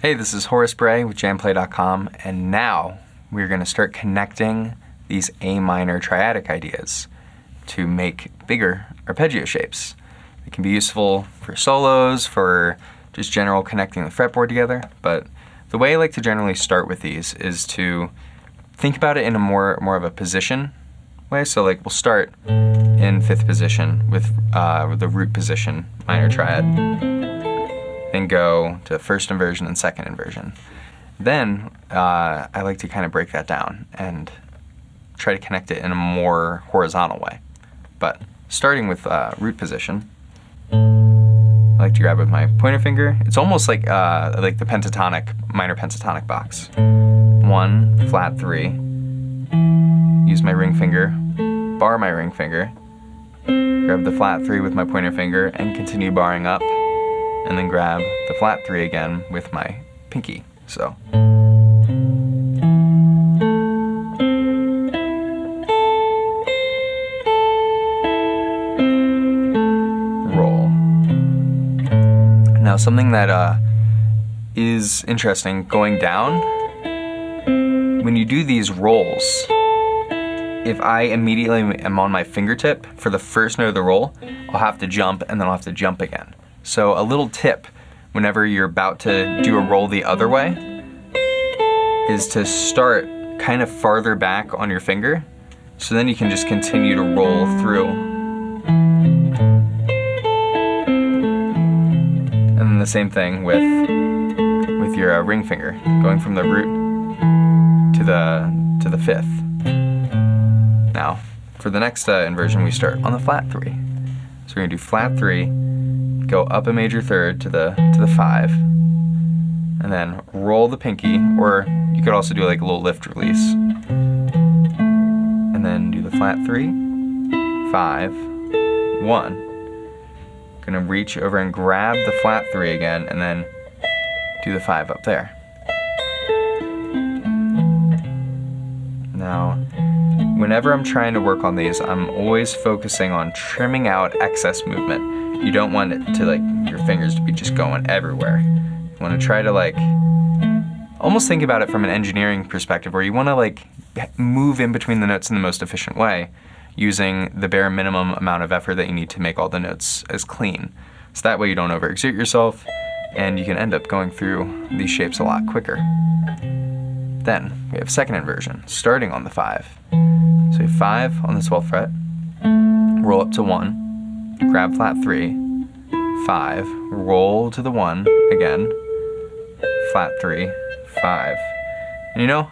Hey, this is Horace Bray with JamPlay.com, and now we're going to start connecting these A minor triadic ideas to make bigger arpeggio shapes. It can be useful for solos, for just general connecting the fretboard together, but the way I like to generally start with these is to think about it in a more of a position way. So like we'll start in 5th position with the root position minor triad, then go to 1st inversion and 2nd inversion. Then I like to kind of break that down and try to connect it in a more horizontal way. But starting with root position, I like to grab with my pointer finger. It's almost like the pentatonic, minor pentatonic box. 1, flat 3, use my ring finger, bar my ring finger, grab the flat 3 with my pointer finger and continue barring up, and then grab the flat 3 again with my pinky. So. Roll. Now something that is interesting going down, when you do these rolls, if I immediately am on my fingertip for the first note of the roll, I'll have to jump and then I'll have to jump again. So a little tip whenever you're about to do a roll the other way is to start kind of farther back on your finger, so then you can just continue to roll through. And then the same thing with your ring finger, going from the root to the 5th. Now, for the next inversion, we start on the flat 3. So we're gonna do flat 3, go up a major 3rd to the 5, and then roll the pinky, or you could also do like a little lift release, and then do the flat 3, 5, 1. Gonna reach over and grab the flat 3 again, and then do the 5 up there. Now, whenever I'm trying to work on these, I'm always focusing on trimming out excess movement. You don't want it to, like, your fingers to be just going everywhere. You want to try to, like, almost think about it from an engineering perspective, where you want to, like, move in between the notes in the most efficient way, using the bare minimum amount of effort that you need to make all the notes as clean. So that way you don't overexert yourself, and you can end up going through these shapes a lot quicker. Then we have 2nd inversion, starting on the 5. So we have 5 on the 12th fret, roll up to 1, grab flat 3, 5, roll to the 1 again, flat 3, 5. And you know,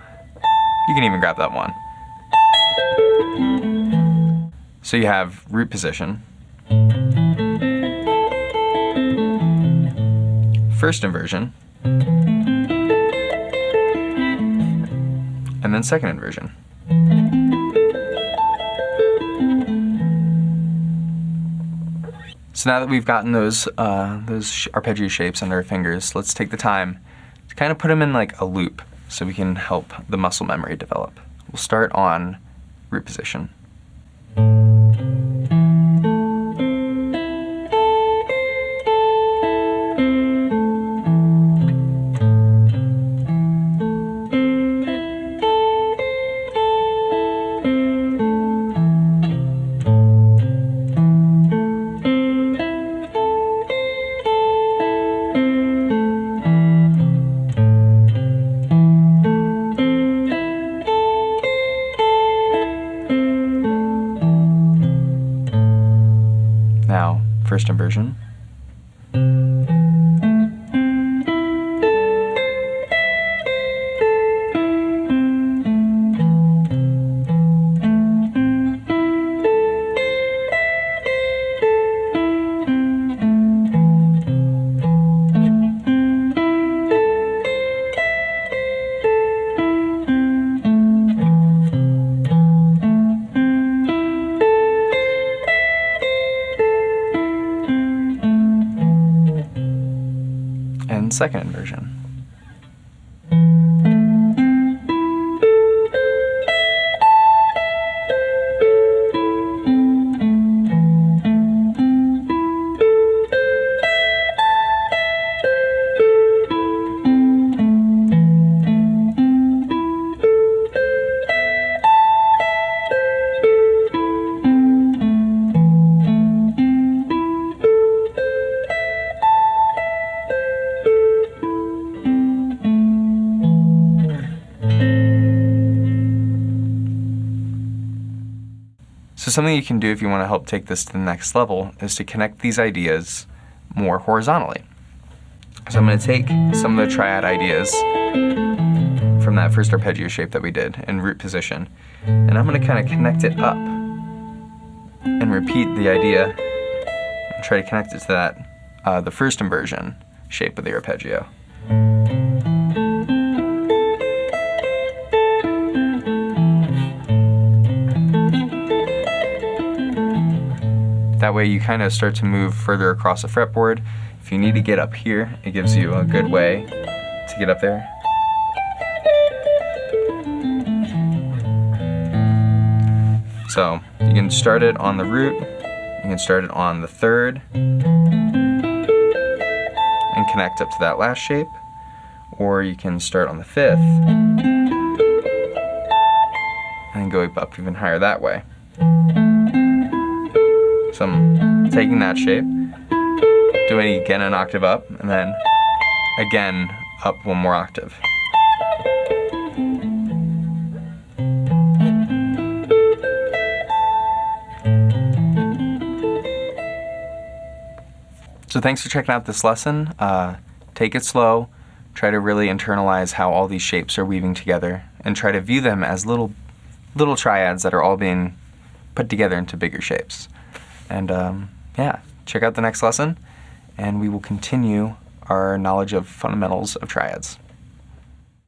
you can even grab that 1. So you have root position, 1st inversion, and then 2nd inversion. So now that we've gotten those arpeggio shapes under our fingers, let's take the time to kind of put them in like a loop so we can help the muscle memory develop. We'll start on root position. Now, 1st inversion. And 2nd inversion. something you can do if you want to help take this to the next level is to connect these ideas more horizontally. So I'm going to take some of the triad ideas from that first arpeggio shape that we did in root position, and I'm going to kind of connect it up and repeat the idea and try to connect it to that, the first inversion shape of the arpeggio. That way you kind of start to move further across the fretboard. If you need to get up here, it gives you a good way to get up there. So you can start it on the root, you can start it on the third, and connect up to that last shape, or you can start on the fifth, and go up even higher that way. So I'm taking that shape, doing it again an octave up, and then again up one more octave. So thanks for checking out this lesson. Take it slow, try to really internalize how all these shapes are weaving together, and try to view them as little triads that are all being put together into bigger shapes. And yeah, check out the next lesson, and we will continue our knowledge of fundamentals of triads.